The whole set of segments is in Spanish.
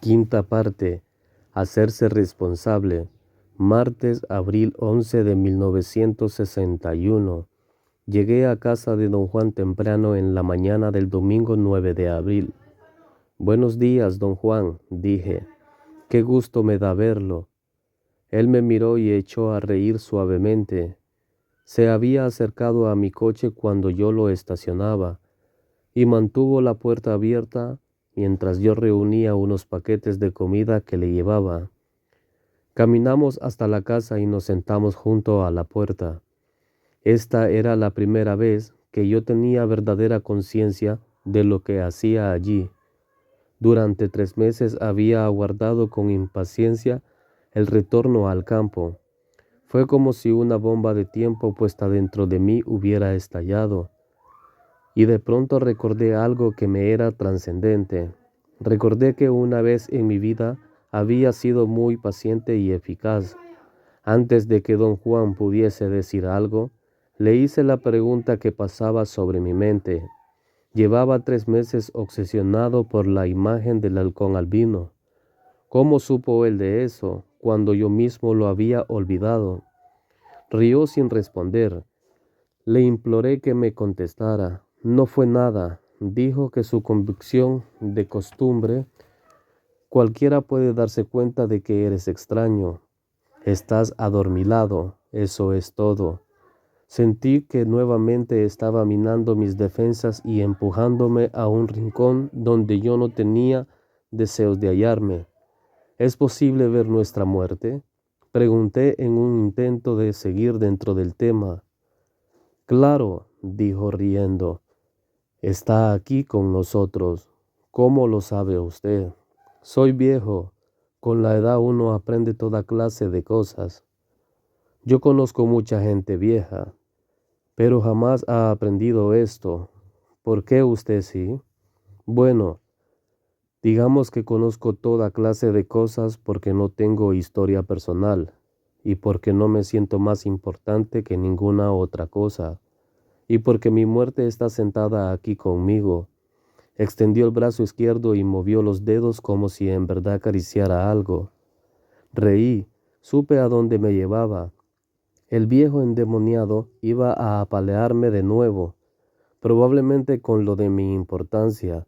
Quinta parte. Hacerse responsable. Martes, abril 11 de 1961. Llegué a casa de don Juan temprano en la mañana del domingo 9 de abril. Buenos días, don Juan, dije. Qué gusto me da verlo. Él me miró y echó a reír suavemente. Se había acercado a mi coche cuando yo lo estacionaba y mantuvo la puerta abierta mientras yo reunía unos paquetes de comida que le llevaba. Caminamos hasta la casa y nos sentamos junto a la puerta. Esta era la primera vez que yo tenía verdadera conciencia de lo que hacía allí. Durante 3 meses había aguardado con impaciencia el retorno al campo. Fue como si una bomba de tiempo puesta dentro de mí hubiera estallado. Y de pronto recordé algo que me era trascendente. Recordé que una vez en mi vida había sido muy paciente y eficaz. Antes de que don Juan pudiese decir algo, le hice la pregunta que pasaba sobre mi mente. Llevaba 3 meses obsesionado por la imagen del halcón albino. ¿Cómo supo él de eso cuando yo mismo lo había olvidado? Rió sin responder. Le imploré que me contestara. No fue nada. Dijo que su convicción de costumbre, cualquiera puede darse cuenta de que eres extraño. Estás adormilado, eso es todo. Sentí que nuevamente estaba minando mis defensas y empujándome a un rincón donde yo no tenía deseos de hallarme. ¿Es posible ver nuestra muerte? Pregunté en un intento de seguir dentro del tema. Claro, dijo riendo. Está aquí con nosotros. ¿Cómo lo sabe usted? Soy viejo. Con la edad uno aprende toda clase de cosas. Yo conozco mucha gente vieja, pero jamás ha aprendido esto. ¿Por qué usted sí? Bueno, digamos que conozco toda clase de cosas porque no tengo historia personal y porque no me siento más importante que ninguna otra cosa y porque mi muerte está sentada aquí conmigo. Extendió el brazo izquierdo y movió los dedos como si en verdad acariciara algo. Reí, supe a dónde me llevaba. El viejo endemoniado iba a apalearme de nuevo, probablemente con lo de mi importancia,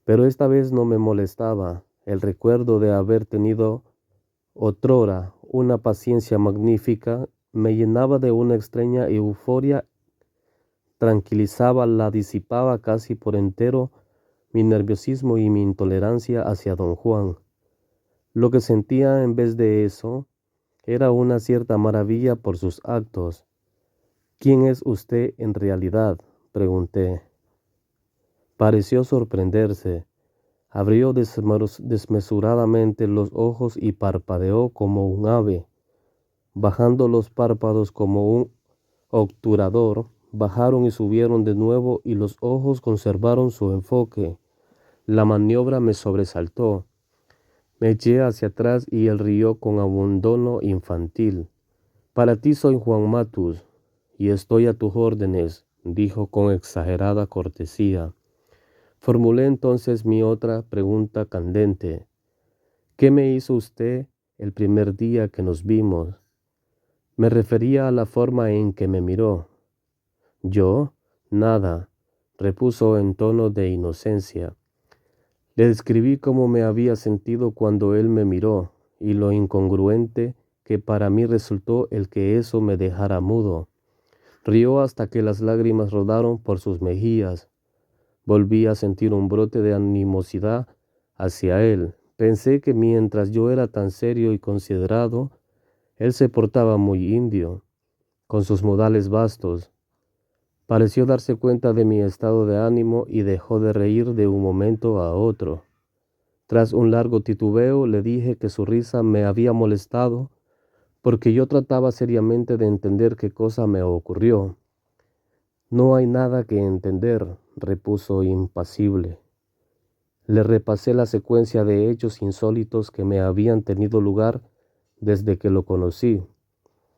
pero esta vez no me molestaba. El recuerdo de haber tenido otrora una paciencia magnífica me llenaba de una extraña euforia, tranquilizaba, la disipaba casi por entero mi nerviosismo y mi intolerancia hacia don Juan. Lo que sentía en vez de eso era una cierta maravilla por sus actos. ¿Quién es usted en realidad?, pregunté. Pareció sorprenderse. Abrió desmesuradamente los ojos y parpadeó como un ave. Bajando los párpados como un obturador, bajaron y subieron de nuevo y los ojos conservaron su enfoque. La maniobra me sobresaltó. Me eché hacia atrás y él rió con abandono infantil. Para ti soy Juan Matus y estoy a tus órdenes, dijo con exagerada cortesía. Formulé entonces mi otra pregunta candente. ¿Qué me hizo usted el primer día que nos vimos? Me refería a la forma en que me miró. ¿Yo? Nada, repuso en tono de inocencia. Le describí cómo me había sentido cuando él me miró y lo incongruente que para mí resultó el que eso me dejara mudo. Rió hasta que las lágrimas rodaron por sus mejillas. Volví a sentir un brote de animosidad hacia él. Pensé que mientras yo era tan serio y considerado, él se portaba muy indio, con sus modales vastos. Pareció darse cuenta de mi estado de ánimo y dejó de reír de un momento a otro. Tras un largo titubeo le dije que su risa me había molestado porque yo trataba seriamente de entender qué cosa me ocurrió. No hay nada que entender, repuso impasible. Le repasé la secuencia de hechos insólitos que me habían tenido lugar desde que lo conocí,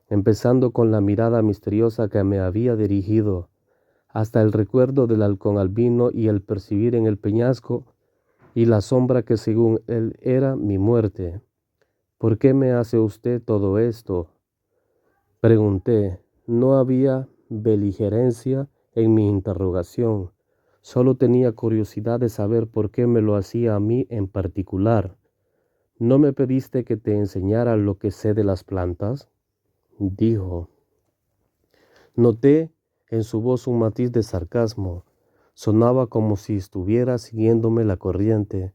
empezando con la mirada misteriosa que me había dirigido, hasta el recuerdo del halcón albino y el percibir en el peñasco y la sombra que según él era mi muerte. ¿Por qué me hace usted todo esto? Pregunté. No había beligerencia en mi interrogación. Solo tenía curiosidad de saber por qué me lo hacía a mí en particular. ¿No me pediste que te enseñara lo que sé de las plantas? Dijo. Noté en su voz un matiz de sarcasmo. Sonaba como si estuviera siguiéndome la corriente.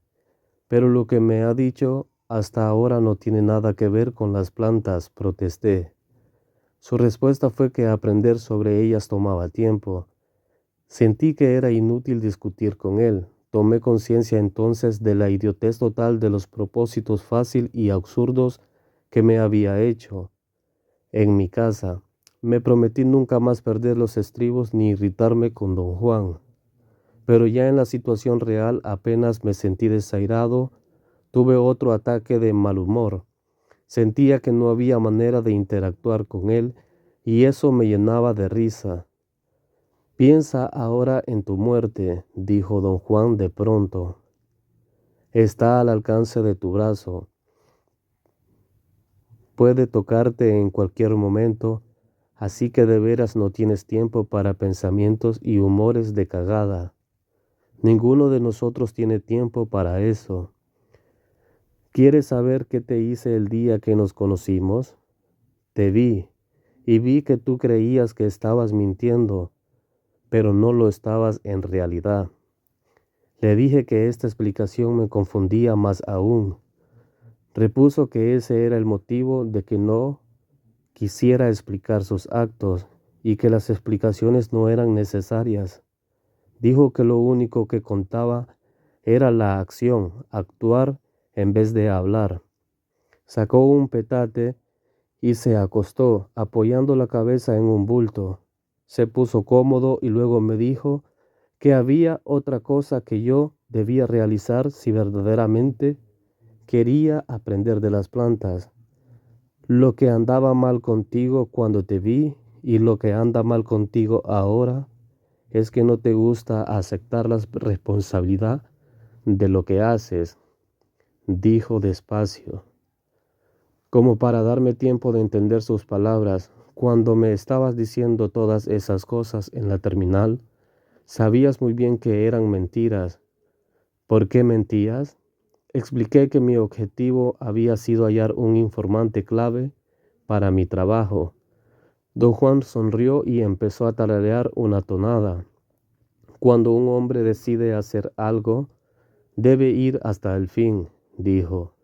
Pero lo que me ha dicho hasta ahora no tiene nada que ver con las plantas, protesté. Su respuesta fue que aprender sobre ellas tomaba tiempo. Sentí que era inútil discutir con él. Tomé conciencia entonces de la idiotez total de los propósitos fácil y absurdos que me había hecho. En mi casa, me prometí nunca más perder los estribos ni irritarme con don Juan. Pero ya en la situación real apenas me sentí desairado, tuve otro ataque de mal humor. Sentía que no había manera de interactuar con él y eso me llenaba de risa. Piensa ahora en tu muerte, dijo don Juan de pronto. Está al alcance de tu brazo. Puede tocarte en cualquier momento, así que de veras no tienes tiempo para pensamientos y humores de cagada. Ninguno de nosotros tiene tiempo para eso. ¿Quieres saber qué te hice el día que nos conocimos? Te vi, y vi que tú creías que estabas mintiendo, pero no lo estabas en realidad. Le dije que esta explicación me confundía más aún. Repuso que ese era el motivo de que no quisiera explicar sus actos y que las explicaciones no eran necesarias. Dijo que lo único que contaba era la acción, actuar en vez de hablar. Sacó un petate y se acostó, apoyando la cabeza en un bulto. Se puso cómodo y luego me dijo que había otra cosa que yo debía realizar si verdaderamente quería aprender de las plantas. Lo que andaba mal contigo cuando te vi y lo que anda mal contigo ahora es que no te gusta aceptar la responsabilidad de lo que haces, dijo despacio. Como para darme tiempo de entender sus palabras, cuando me estabas diciendo todas esas cosas en la terminal, sabías muy bien que eran mentiras. ¿Por qué mentías? Expliqué que mi objetivo había sido hallar un informante clave para mi trabajo. Don Juan sonrió y empezó a tararear una tonada. Cuando un hombre decide hacer algo, debe ir hasta el fin, dijo.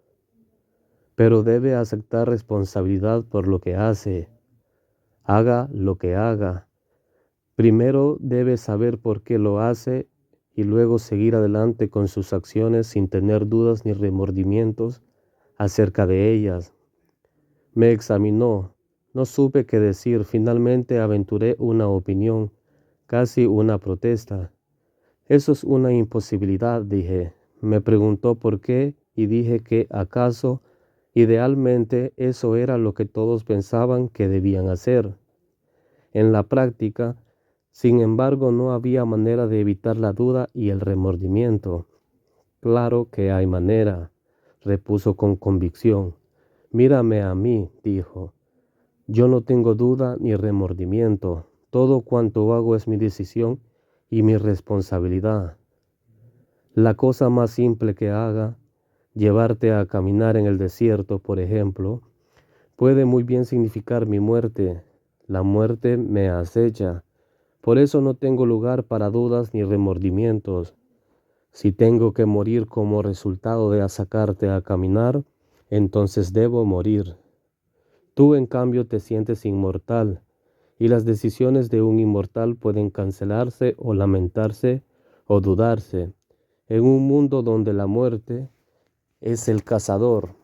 Pero debe aceptar responsabilidad por lo que hace. Haga lo que haga. Primero debe saber por qué lo hace y luego seguir adelante con sus acciones sin tener dudas ni remordimientos acerca de ellas. Me examinó. No supe qué decir. Finalmente aventuré una opinión, casi una protesta. Eso es una imposibilidad, dije. Me preguntó por qué y dije que acaso, idealmente, eso era lo que todos pensaban que debían hacer. En la práctica, sin embargo, no había manera de evitar la duda y el remordimiento. Claro que hay manera, repuso con convicción. Mírame a mí, dijo. Yo no tengo duda ni remordimiento. Todo cuanto hago es mi decisión y mi responsabilidad. La cosa más simple que haga, llevarte a caminar en el desierto, por ejemplo, puede muy bien significar mi muerte. La muerte me acecha. Por eso no tengo lugar para dudas ni remordimientos. Si tengo que morir como resultado de sacarte a caminar, entonces debo morir. Tú, en cambio, te sientes inmortal, y las decisiones de un inmortal pueden cancelarse o lamentarse o dudarse, en un mundo donde la muerte es el cazador.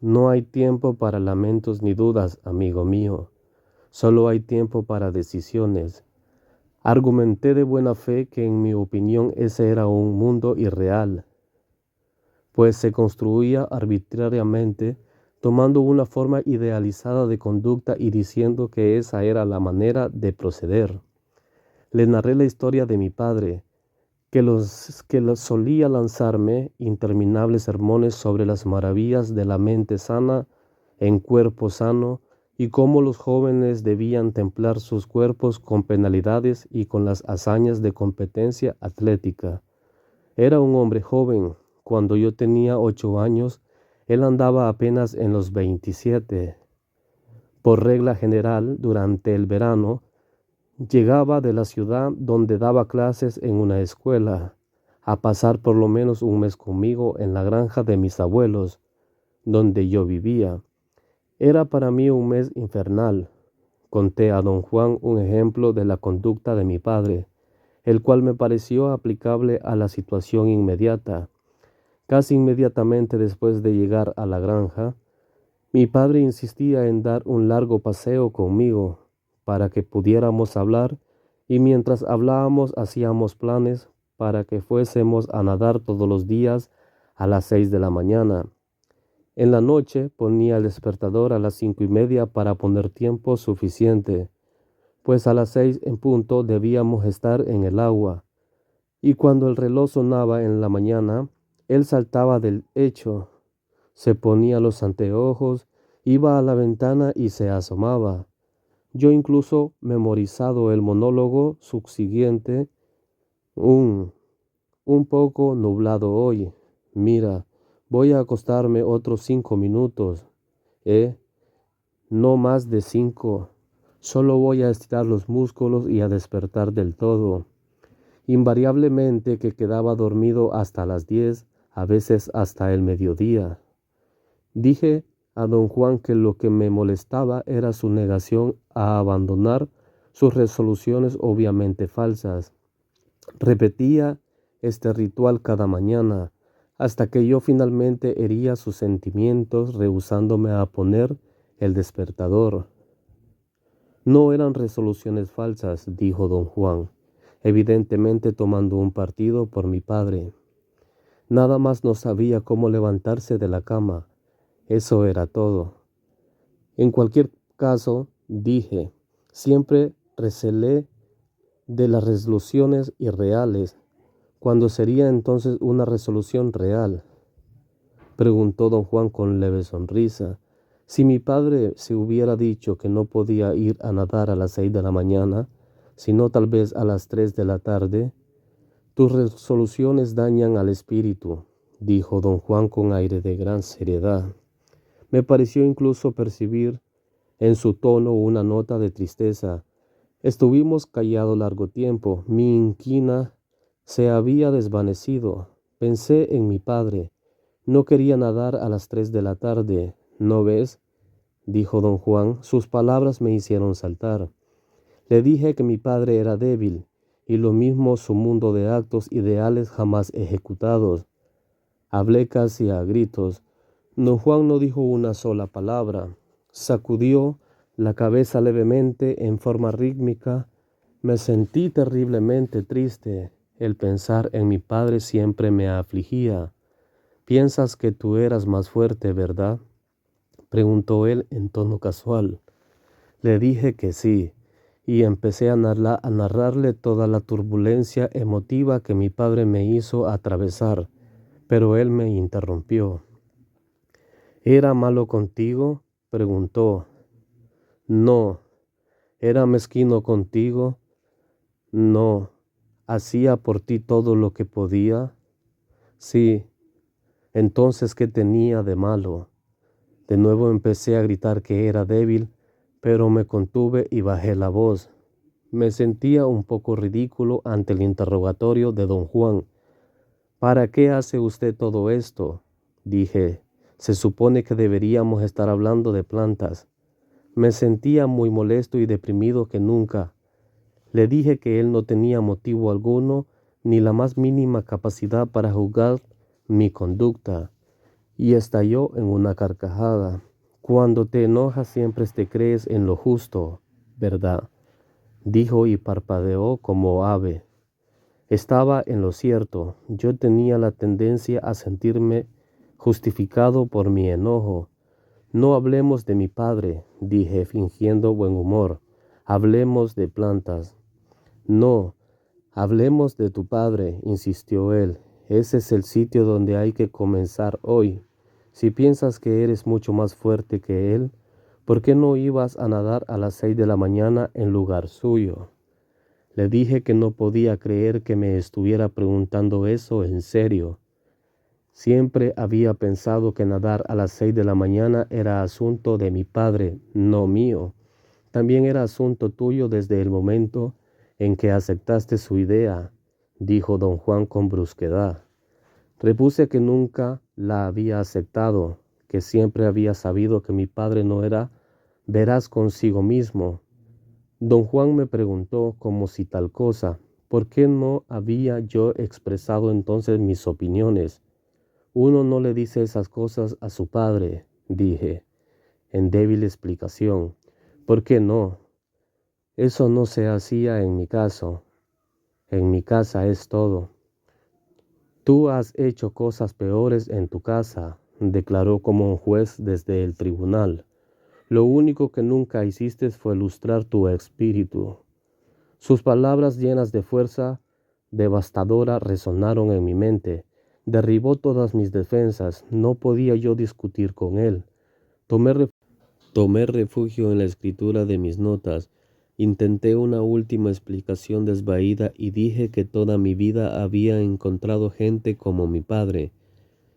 No hay tiempo para lamentos ni dudas, amigo mío. Solo hay tiempo para decisiones. Argumenté de buena fe que en mi opinión ese era un mundo irreal, pues se construía arbitrariamente, tomando una forma idealizada de conducta y diciendo que esa era la manera de proceder. Le narré la historia de mi padre, que solía lanzarme interminables sermones sobre las maravillas de la mente sana en cuerpo sano y cómo los jóvenes debían templar sus cuerpos con penalidades y con las hazañas de competencia atlética. Era un hombre joven. Cuando yo tenía 8 años, él andaba apenas en los 27. Por regla general, durante el verano, llegaba de la ciudad donde daba clases en una escuela, a pasar por lo menos un mes conmigo en la granja de mis abuelos, donde yo vivía. Era para mí un mes infernal. Conté a don Juan un ejemplo de la conducta de mi padre, el cual me pareció aplicable a la situación inmediata. Casi inmediatamente después de llegar a la granja, mi padre insistía en dar un largo paseo conmigo para que pudiéramos hablar, y mientras hablábamos hacíamos planes para que fuésemos a nadar todos los días a las 6 de la mañana. En la noche ponía el despertador a las 5:30 para poner tiempo suficiente, pues a las 6 en punto debíamos estar en el agua, y cuando el reloj sonaba en la mañana, él saltaba del hecho, se ponía los anteojos, iba a la ventana y se asomaba. Yo incluso memorizado el monólogo subsiguiente, un poco nublado hoy. Mira, voy a acostarme otros 5 minutos, no más de 5. Solo voy a estirar los músculos y a despertar del todo. Invariablemente que quedaba dormido hasta las 10, a veces hasta el mediodía. Dije a don Juan que lo que me molestaba era su negación a abandonar sus resoluciones obviamente falsas. Repetía este ritual cada mañana, hasta que yo finalmente hería sus sentimientos rehusándome a poner el despertador. No eran resoluciones falsas, dijo don Juan, evidentemente tomando un partido por mi padre. Nada más no sabía cómo levantarse de la cama. Eso era todo. En cualquier caso, dije, siempre recelé de las resoluciones irreales. ¿Cuándo sería entonces una resolución real?, preguntó don Juan con leve sonrisa. Si mi padre se hubiera dicho que no podía ir a nadar a las 6 de la mañana, sino tal vez a las 3 de la tarde, tus resoluciones dañan al espíritu, dijo don Juan con aire de gran seriedad. Me pareció incluso percibir en su tono una nota de tristeza. Estuvimos callados largo tiempo. Mi inquina se había desvanecido. Pensé en mi padre. No quería nadar a las 3 de la tarde. ¿No ves?, dijo don Juan. Sus palabras me hicieron saltar. Le dije que mi padre era débil, y lo mismo su mundo de actos ideales jamás ejecutados. Hablé casi a gritos. Don Juan no dijo una sola palabra. Sacudió la cabeza levemente en forma rítmica. Me sentí terriblemente triste. El pensar en mi padre siempre me afligía. «Piensas que tú eras más fuerte, ¿verdad?», preguntó él en tono casual. Le dije que sí, y empecé a narrarle toda la turbulencia emotiva que mi padre me hizo atravesar, pero él me interrumpió. «¿Era malo contigo?», preguntó. «No». «¿Era mezquino contigo?». «No». «¿Hacía por ti todo lo que podía?». «Sí». «Entonces, ¿qué tenía de malo?». De nuevo empecé a gritar que era débil, pero me contuve y bajé la voz. Me sentía un poco ridículo ante el interrogatorio de don Juan. «¿Para qué hace usted todo esto?», dije. «Se supone que deberíamos estar hablando de plantas». Me sentía muy molesto y deprimido que nunca. Le dije que él no tenía motivo alguno ni la más mínima capacidad para juzgar mi conducta, y estalló en una carcajada. «Cuando te enojas siempre te crees en lo justo, ¿verdad?», dijo y parpadeó como ave. Estaba en lo cierto. Yo tenía la tendencia a sentirme justificado por mi enojo. «No hablemos de mi padre», dije fingiendo buen humor. «Hablemos de plantas». «No, Hablemos de tu padre, insistió él. Ese es el sitio donde hay que comenzar hoy. Si piensas que eres mucho más fuerte que él, ¿por qué no ibas a nadar a las 6 de la mañana en lugar suyo? Le dije que no podía creer que me estuviera preguntando eso en serio. Siempre había pensado que nadar a las 6 de la mañana era asunto de mi padre, no mío. También era asunto tuyo desde el momento en que aceptaste su idea, dijo don Juan con brusquedad. Repuse que nunca la había aceptado, que siempre había sabido que mi padre no era veraz consigo mismo. Don Juan me preguntó como si tal cosa, ¿por qué no había yo expresado entonces mis opiniones? Uno no le dice esas cosas a su padre, dije, en débil explicación. ¿Por qué no? Eso no se hacía en mi caso. En mi casa es todo. Tú has hecho cosas peores en tu casa, declaró como un juez desde el tribunal. Lo único que nunca hiciste fue lustrar tu espíritu. Sus palabras llenas de fuerza devastadora resonaron en mi mente. Derribó todas mis defensas. No podía yo discutir con él. Tomé refugio en la escritura de mis notas. Intenté una última explicación desvaída y dije que toda mi vida había encontrado gente como mi padre,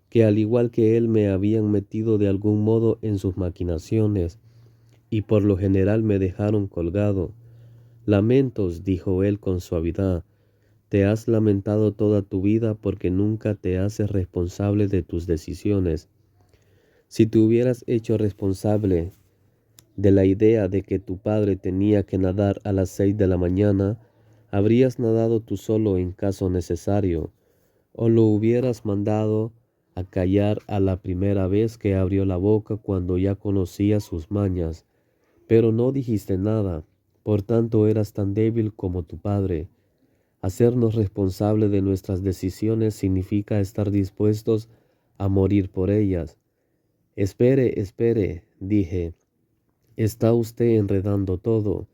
que al igual que él me habían metido de algún modo en sus maquinaciones, y por lo general me dejaron colgado. Lamentos, dijo él con suavidad, te has lamentado toda tu vida porque nunca te haces responsable de tus decisiones. Si te hubieras hecho responsable de la idea de que tu padre tenía que nadar a las 6 de la mañana, habrías nadado tú solo en caso necesario, o lo hubieras mandado a callar a la primera vez que abrió la boca cuando ya conocía sus mañas. Pero no dijiste nada, por tanto eras tan débil como tu padre. Hacernos responsable de nuestras decisiones significa estar dispuestos a morir por ellas. Espere, espere, dije. Está usted enredando todo.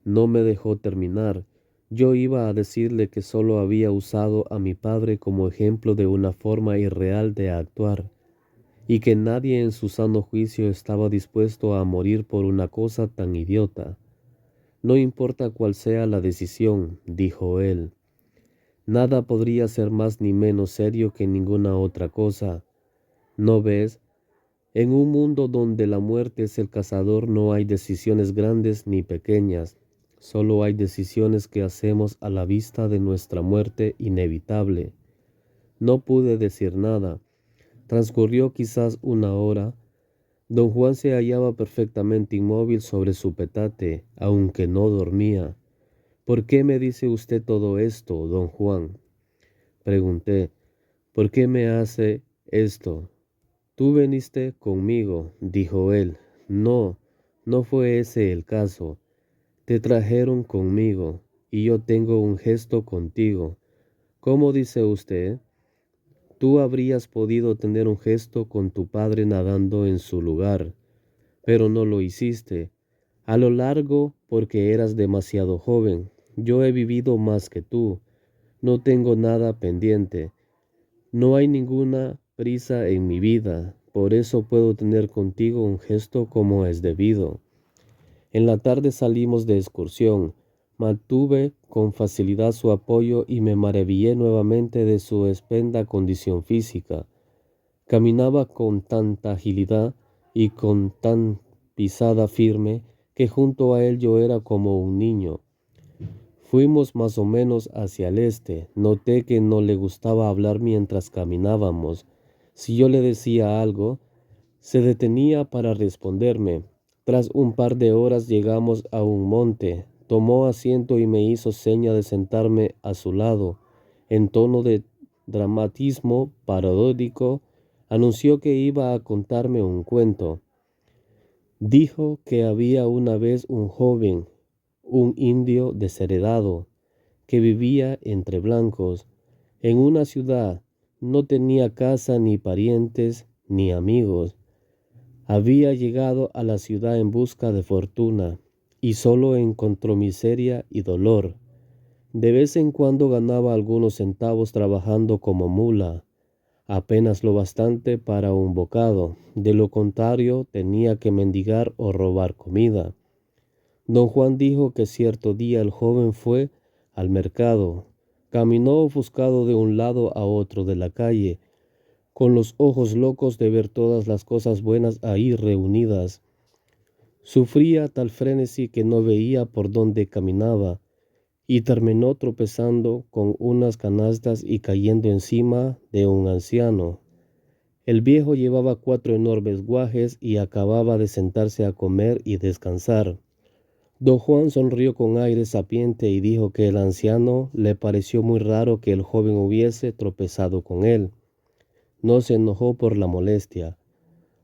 No me dejó terminar. Yo iba a decirle que solo había usado a mi padre como ejemplo de una forma irreal de actuar, y que nadie en su sano juicio estaba dispuesto a morir por una cosa tan idiota. No importa cuál sea la decisión, dijo él. Nada podría ser más ni menos serio que ninguna otra cosa. ¿No ves? En un mundo donde la muerte es el cazador no hay decisiones grandes ni pequeñas, solo hay decisiones que hacemos a la vista de nuestra muerte inevitable. No pude decir nada. Transcurrió quizás una hora. Don Juan se hallaba perfectamente inmóvil sobre su petate, aunque no dormía. ¿Por qué me dice usted todo esto, don Juan? Pregunté. ¿Por qué me hace esto? Tú viniste conmigo, dijo él. No, no fue ese el caso. Te trajeron conmigo, y yo tengo un gesto contigo. ¿Cómo dice usted? Tú habrías podido tener un gesto con tu padre nadando en su lugar, pero no lo hiciste. A lo largo porque eras demasiado joven. Yo he vivido más que tú. No tengo nada pendiente. No hay ninguna prisa en mi vida, por eso puedo tener contigo un gesto como es debido. En la tarde salimos de excursión. Mantuve con facilidad su apoyo y me maravillé nuevamente de su estupenda condición física. Caminaba con tanta agilidad y con tan pisada firme que junto a él yo era como un niño. Fuimos más o menos hacia el este. Noté que no le gustaba hablar mientras caminábamos. Si yo le decía algo, se detenía para responderme. Tras un par de horas llegamos a un monte. Tomó asiento y me hizo seña de sentarme a su lado. En tono de dramatismo paródico, anunció que iba a contarme un cuento. Dijo que había una vez un joven, un indio desheredado, que vivía entre blancos, en una ciudad. No tenía casa ni parientes ni amigos. Había llegado a la ciudad en busca de fortuna y solo encontró miseria y dolor. De vez en cuando ganaba algunos centavos trabajando como mula, apenas lo bastante para un bocado. De lo contrario, tenía que mendigar o robar comida. Don Juan dijo que cierto día el joven fue al mercado. Caminó ofuscado de un lado a otro de la calle, con los ojos locos de ver todas las cosas buenas ahí reunidas. Sufría tal frenesí que no veía por dónde caminaba, y terminó tropezando con unas canastas y cayendo encima de un anciano. El viejo llevaba 4 enormes guajes y acababa de sentarse a comer y descansar. Don Juan sonrió con aire sapiente y dijo que el anciano le pareció muy raro que el joven hubiese tropezado con él. No se enojó por la molestia.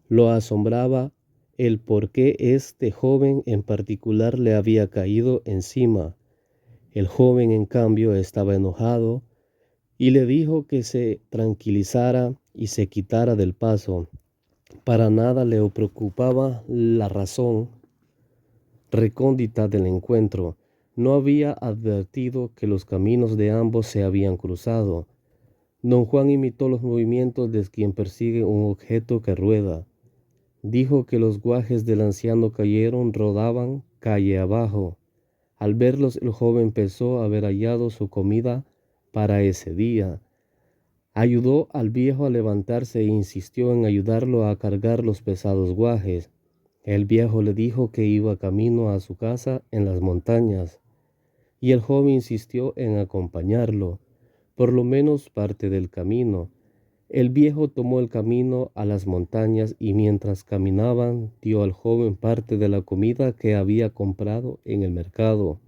Lo asombraba el por qué este joven en particular le había caído encima. El joven, en cambio, estaba enojado y le dijo que se tranquilizara y se quitara del paso. Para nada le preocupaba la razón recóndita del encuentro. No había advertido que los caminos de ambos se habían cruzado. Don Juan imitó los movimientos de quien persigue un objeto que rueda. Dijo que los guajes del anciano cayeron, rodaban calle abajo. Al verlos, el joven pensó haber hallado su comida para ese día. Ayudó al viejo a levantarse e insistió en ayudarlo a cargar los pesados guajes. El viejo le dijo que iba camino a su casa en las montañas, y el joven insistió en acompañarlo, por lo menos parte del camino. El viejo tomó el camino a las montañas y mientras caminaban dio al joven parte de la comida que había comprado en el mercado.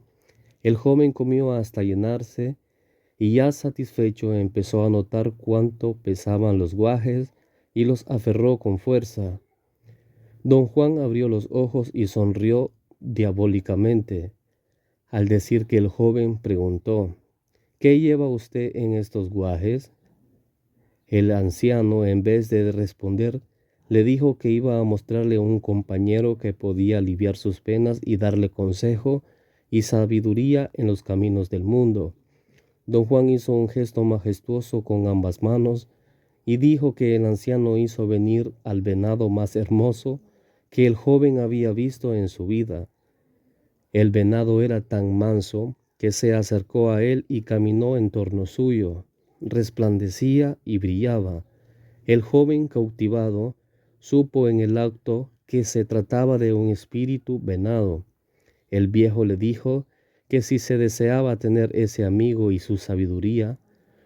El joven comió hasta llenarse y ya satisfecho empezó a notar cuánto pesaban los guajes y los aferró con fuerza. Don Juan abrió los ojos y sonrió diabólicamente. Al decir que el joven preguntó, ¿qué lleva usted en estos guajes? El anciano, en vez de responder, le dijo que iba a mostrarle a un compañero que podía aliviar sus penas y darle consejo y sabiduría en los caminos del mundo. Don Juan hizo un gesto majestuoso con ambas manos y dijo que el anciano hizo venir al venado más hermoso que el joven había visto en su vida. El venado era tan manso que se acercó a él y caminó en torno suyo. Resplandecía y brillaba. El joven cautivado supo en el acto que se trataba de un espíritu venado. El viejo le dijo que si se deseaba tener ese amigo y su sabiduría,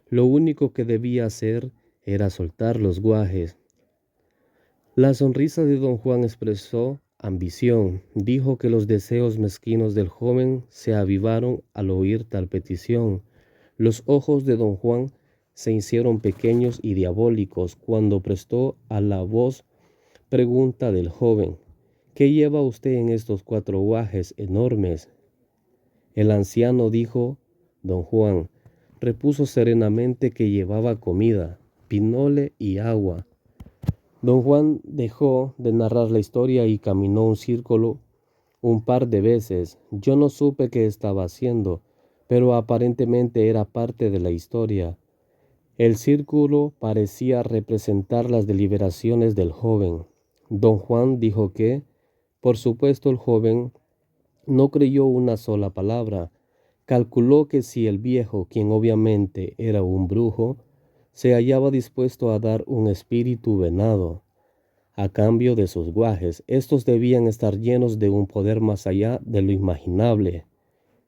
lo único que debía hacer era soltar los guajes. La sonrisa de don Juan expresó ambición. Dijo que los deseos mezquinos del joven se avivaron al oír tal petición. Los ojos de don Juan se hicieron pequeños y diabólicos cuando prestó a la voz pregunta del joven. ¿Qué lleva usted en estos 4 guajes enormes? El anciano dijo, don Juan, repuso serenamente que llevaba comida, pinole y agua. Don Juan dejó de narrar la historia y caminó un círculo un par de veces. Yo no supe qué estaba haciendo, pero aparentemente era parte de la historia. El círculo parecía representar las deliberaciones del joven. Don Juan dijo que, por supuesto, el joven no creyó una sola palabra. Calculó que si el viejo, quien obviamente era un brujo, se hallaba dispuesto a dar un espíritu venado a cambio de sus guajes, estos debían estar llenos de un poder más allá de lo imaginable.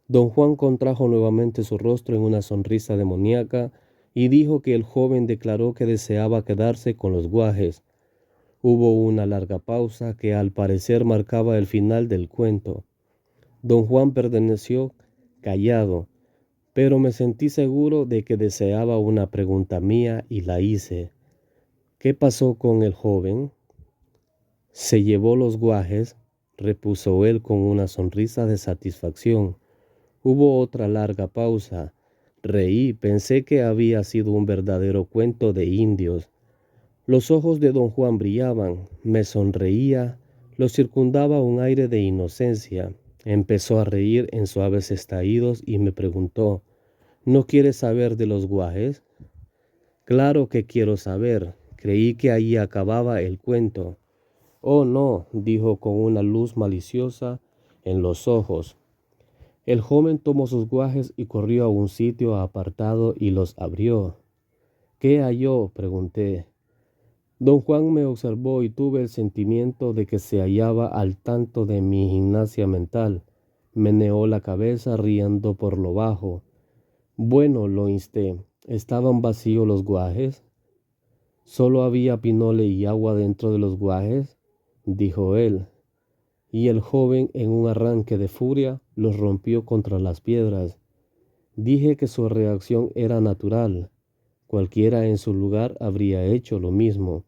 Don Juan contrajo nuevamente su rostro en una sonrisa demoníaca y dijo que el joven declaró que deseaba quedarse con los guajes. Hubo una larga pausa que al parecer marcaba el final del cuento. Don Juan permaneció callado, pero me sentí seguro de que deseaba una pregunta mía y la hice. ¿Qué pasó con el joven? Se llevó los guajes, repuso él con una sonrisa de satisfacción. Hubo otra larga pausa. Reí, pensé que había sido un verdadero cuento de indios. Los ojos de don Juan brillaban, me sonreía, lo circundaba un aire de inocencia. Empezó a reír en suaves estallidos y me preguntó, ¿No quieres saber de los guajes? Claro que quiero saber. Creí que ahí acababa el cuento. Oh, no, dijo con una luz maliciosa en los ojos. El joven tomó sus guajes y corrió a un sitio apartado y los abrió. ¿Qué halló?, pregunté. Don Juan me observó y tuve el sentimiento de que se hallaba al tanto de mi gimnasia mental. Meneó la cabeza riendo por lo bajo. Bueno, lo insté. ¿Estaban vacíos los guajes? ¿Solo había pinole y agua dentro de los guajes?, dijo él. Y el joven, en un arranque de furia, los rompió contra las piedras. Dije que su reacción era natural. Cualquiera en su lugar habría hecho lo mismo.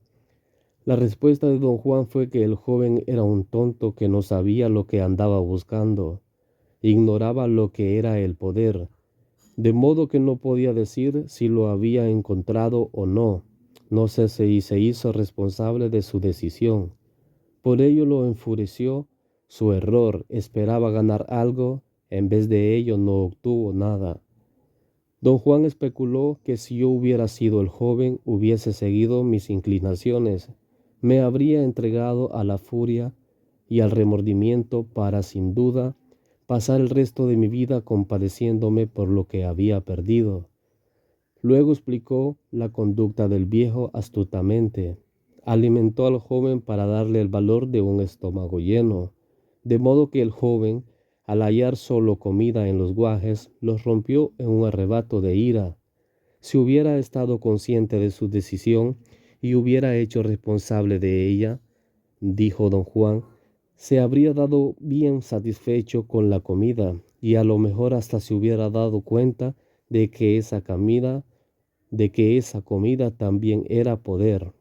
La respuesta de don Juan fue que el joven era un tonto que no sabía lo que andaba buscando. Ignoraba lo que era el poder, de modo que no podía decir si lo había encontrado o no. No sé si se hizo responsable de su decisión. Por ello lo enfureció su error. Esperaba ganar algo, en vez de ello no obtuvo nada. Don Juan especuló que si yo hubiera sido el joven, hubiese seguido mis inclinaciones. Me habría entregado a la furia y al remordimiento para, sin duda, pasar el resto de mi vida compadeciéndome por lo que había perdido. Luego explicó la conducta del viejo astutamente. Alimentó al joven para darle el valor de un estómago lleno, de modo que el joven, al hallar solo comida en los guajes, los rompió en un arrebato de ira. Si hubiera estado consciente de su decisión y hubiera hecho responsable de ella, dijo don Juan, se habría dado bien satisfecho con la comida y a lo mejor hasta se hubiera dado cuenta de que esa comida también era poder.